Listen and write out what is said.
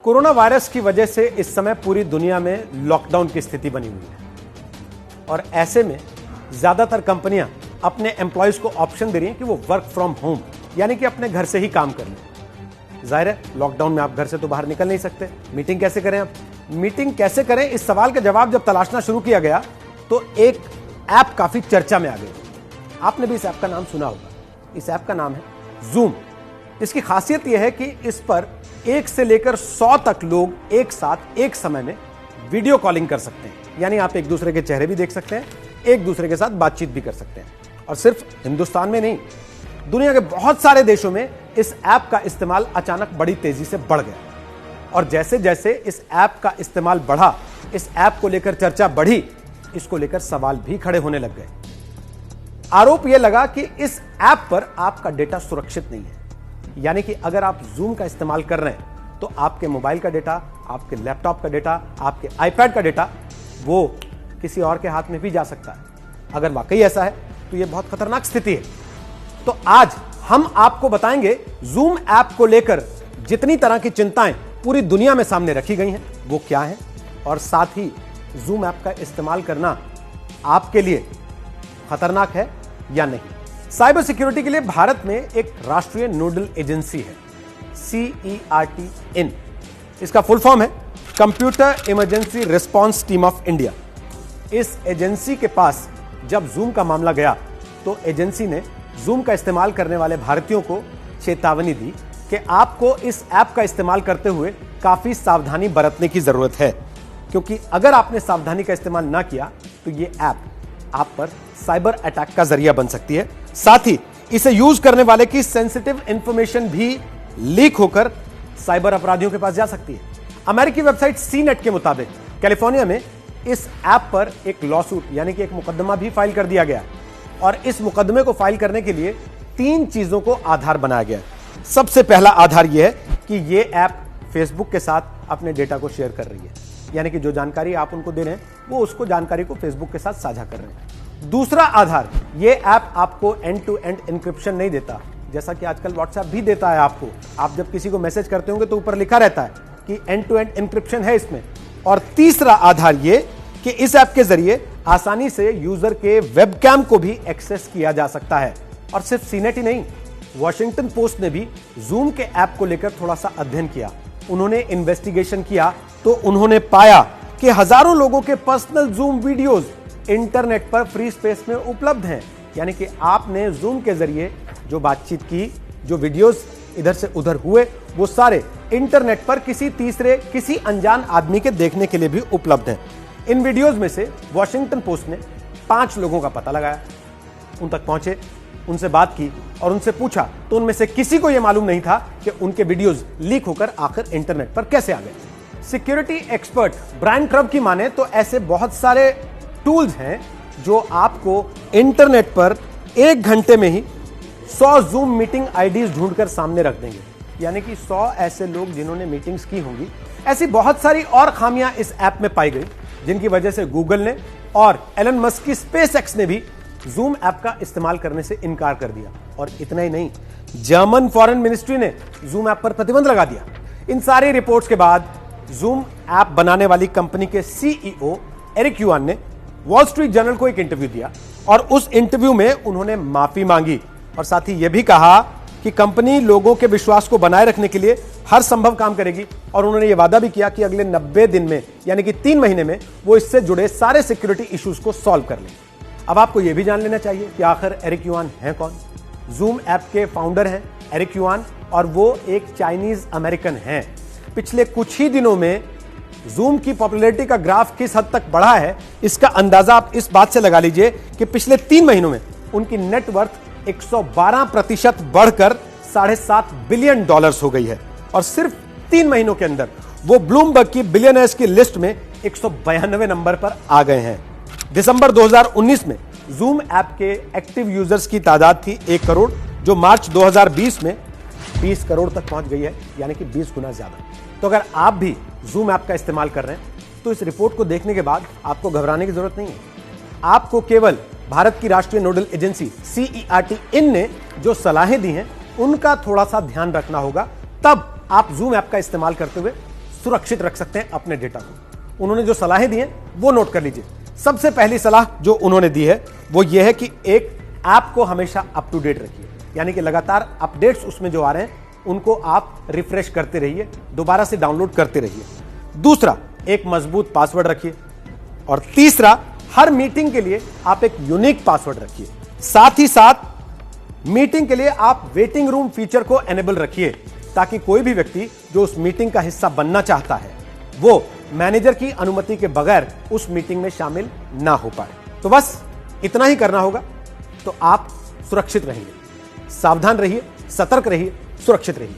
Corona virus की वजह से इस समय पूरी दुनिया में लॉकडाउन की स्थिति बनी हुई है और ऐसे में ज्यादातर कंपनियां अपने एम्प्लॉयज को ऑप्शन दे रही हैं कि वो वर्क फ्रॉम होम यानी कि अपने घर से ही काम कर लें। जाहिर है लॉकडाउन में आप घर से तो बाहर निकल नहीं सकते। मीटिंग कैसे करें? आप मीटिंग कैसे करें, इस सवाल का जवाब जब तलाशना शुरू किया गया तो एक ऐप काफी चर्चा में आ गई। आपने भी इस ऐप का नाम सुना होगा। इस ऐप का नाम है जूम। इसकी खासियत यह है कि इस पर 1 से लेकर 100 तक लोग एक साथ एक समय में वीडियो कॉलिंग कर सकते हैं, यानी आप एक दूसरे के चेहरे भी देख सकते हैं, एक दूसरे के साथ बातचीत भी कर सकते हैं। और सिर्फ हिंदुस्तान में नहीं, दुनिया के बहुत सारे देशों में इस ऐप का इस्तेमाल अचानक बड़ी तेजी से बढ़ गया। और जैसे जैसे इस ऐप का इस्तेमाल बढ़ा, इस ऐप को लेकर चर्चा बढ़ी, इसको लेकर सवाल भी खड़े होने लग गए। आरोप यह लगा कि इस ऐप पर आपका डेटा सुरक्षित नहीं है, यानी कि अगर आप जूम का इस्तेमाल कर रहे हैं तो आपके मोबाइल का डेटा, आपके लैपटॉप का डेटा, आपके आईपैड का डेटा वो किसी और के हाथ में भी जा सकता है। अगर वाकई ऐसा है तो यह बहुत खतरनाक स्थिति है। तो आज हम आपको बताएंगे जूम ऐप को लेकर जितनी तरह की चिंताएं पूरी दुनिया में सामने रखी गई हैं वो क्या है, और साथ ही जूम ऐप का इस्तेमाल करना आपके लिए खतरनाक है या नहीं। साइबर सिक्योरिटी के लिए भारत में एक राष्ट्रीय नोडल एजेंसी है, CERT-IN। इसका फुल फॉर्म है computer emergency response team of India. इस एजेंसी के पास जब जूम का मामला गया तो एजेंसी ने जूम का इस्तेमाल करने वाले भारतीयों को चेतावनी दी कि आपको इस ऐप का इस्तेमाल करते हुए काफी सावधानी बरतने की जरूरत है, क्योंकि अगर आपने सावधानी का इस्तेमाल ना किया तो ये ऐप आप पर साइबर अटैक का जरिया बन सकती है। साथ ही इसे यूज करने वाले की सेंसिटिव इंफॉर्मेशन भी लीक होकर साइबर अपराधियों के पास जा सकती है। अमेरिकी वेबसाइट CNET के मुताबिक कैलिफोर्निया में इस ऐप पर एक लॉसूट यानी कि एक मुकदमा भी फाइल कर दिया गया, और इस मुकदमे को फाइल करने के लिए 3 चीजों को आधार बनाया गया। सबसे पहला आधार यह है कि यह ऐप फेसबुक के साथ अपने डेटा को शेयर कर रही है, यानी कि जो जानकारी आप उनको दे रहे हैं वो उसको जानकारी को फेसबुक के साथ साझा कर रहे हैं। दूसरा आधार, ये ऐप आपको एंड टू एंड इंक्रिप्शन नहीं देता, जैसा कि आजकल व्हाट्सएप भी देता है आपको। आप जब किसी को मैसेज करते होंगे तो ऊपर लिखा रहता है कि एंड टू एंड इंक्रिप्शन है इसमें। और तीसरा आधार ये कि इस ऐप के जरिए आसानी से यूजर के वेबकैम को भी एक्सेस किया जा सकता है। और सिर्फ CNET ही नहीं, वॉशिंगटन पोस्ट ने भी जूम के ऐप को लेकर थोड़ा सा अध्ययन किया। उन्होंने इन्वेस्टिगेशन किया तो उन्होंने पाया कि हजारों लोगों के पर्सनल जूम वीडियोस इंटरनेट पर फ्री स्पेस में उपलब्ध हैं, यानी कि आपने जूम के जरिए जो बातचीत की, जो वीडियोस इधर से उधर हुए, वो सारे इंटरनेट पर किसी तीसरे, किसी अनजान आदमी के देखने के लिए भी उपलब्ध हैं। इन वीडियोस में से वॉशिंगटन पोस्ट ने 5 लोगों का पता लगाया, उन तक पहुंचे, उनसे बात की और उनसे पूछा तो उनमें से किसी को यह मालूम नहीं था कि उनके वीडियोस लीक होकर आखिर इंटरनेट पर कैसे आ गए। सिक्योरिटी एक्सपर्ट ब्रायन क्रब की माने तो ऐसे बहुत सारे टूल्स हैं जो आपको इंटरनेट पर 1 घंटे में ही 100 जूम मीटिंग आईडीज ढूंढकर सामने रख देंगे, यानी कि 100 ऐसे लोग जिन्होंने मीटिंग्स की होंगी। ऐसी बहुत सारी और खामियां इस ऐप में पाई गई, जिनकी वजह से गूगल ने और एलन मस्क की SpaceX ने भी जूम ऐप का इस्तेमाल करने से इनकार कर दिया। और इतना ही नहीं, जर्मन फॉरेन मिनिस्ट्री ने जूम ऐप पर प्रतिबंध लगा दिया। इन सारी रिपोर्ट्स के बाद जूम ऐप बनाने वाली कंपनी के CEO एरिक युआन ने वॉल स्ट्रीट जर्नल को एक इंटरव्यू दिया, और उस इंटरव्यू में उन्होंने माफी मांगी और साथ ही यह भी कहा कि कंपनी लोगों के विश्वास को बनाए रखने के लिए हर संभव काम करेगी। और उन्होंने यह वादा भी किया कि अगले 90 दिन में, यानी कि 3 महीने में, वो इससे जुड़े सारे सिक्योरिटी इश्यूज को सॉल्व कर लें। अब आपको यह भी जान लेना चाहिए कि आखिर एरिक युआन हैं कौन। जूम ऐप के फाउंडर हैं एरिक युआन, और वो एक चाइनीज अमेरिकन हैं। पिछले कुछ ही दिनों में जूम की पॉपुलैरिटी का ग्राफ किस हद तक बढ़ा है, इसका अंदाजा आप इस बात से लगा लीजिए कि पिछले 3 महीनों में उनकी नेटवर्थ 112% बढ़कर $7.5 बिलियन हो गई है। और सिर्फ 3 महीनों के अंदर वो ब्लूमबर्ग की बिलियनर्स की लिस्ट में 192 नंबर पर आ गए हैं। दिसंबर 2019 में जूम ऐप के एक्टिव यूजर्स की तादाद थी 1 करोड़, जो मार्च 2020 में 20 करोड़ तक पहुंच गई है, यानी कि 20 गुना ज्यादा। तो अगर आप भी जूम ऐप का इस्तेमाल कर रहे हैं तो इस रिपोर्ट को देखने के बाद आपको घबराने की जरूरत नहीं है। आपको केवल भारत की राष्ट्रीय नोडल एजेंसी CERT-IN ने जो सलाहें दी हैं उनका थोड़ा सा ध्यान रखना होगा, तब आप जूम ऐप का इस्तेमाल करते हुए सुरक्षित रख सकते हैं अपने डेटा को। उन्होंने जो सलाहें दी हैं वो नोट कर लीजिए। सबसे पहली सलाह जो उन्होंने दी है वो ये है कि एक ऐप को हमेशा अप टू डेट रखिए, यानी कि लगातार अपडेट्स उसमें जो आ रहे हैं उनको आप रिफ्रेश करते रहिए, दोबारा से डाउनलोड करते रहिए। दूसरा, एक मजबूत पासवर्ड रखिए। और तीसरा, हर मीटिंग के लिए आप एक यूनिक पासवर्ड रखिए। साथ ही साथ मीटिंग के लिए आप वेटिंग रूम फीचर को एनेबल रखिए, ताकि कोई भी व्यक्ति जो उस मीटिंग का हिस्सा बनना चाहता है वो मैनेजर की अनुमति के बगैर उस मीटिंग में शामिल ना हो पाए। तो बस इतना ही करना होगा, तो आप सुरक्षित रहेंगे। सावधान रहिए, सतर्क रहिए, सुरक्षित रहिए।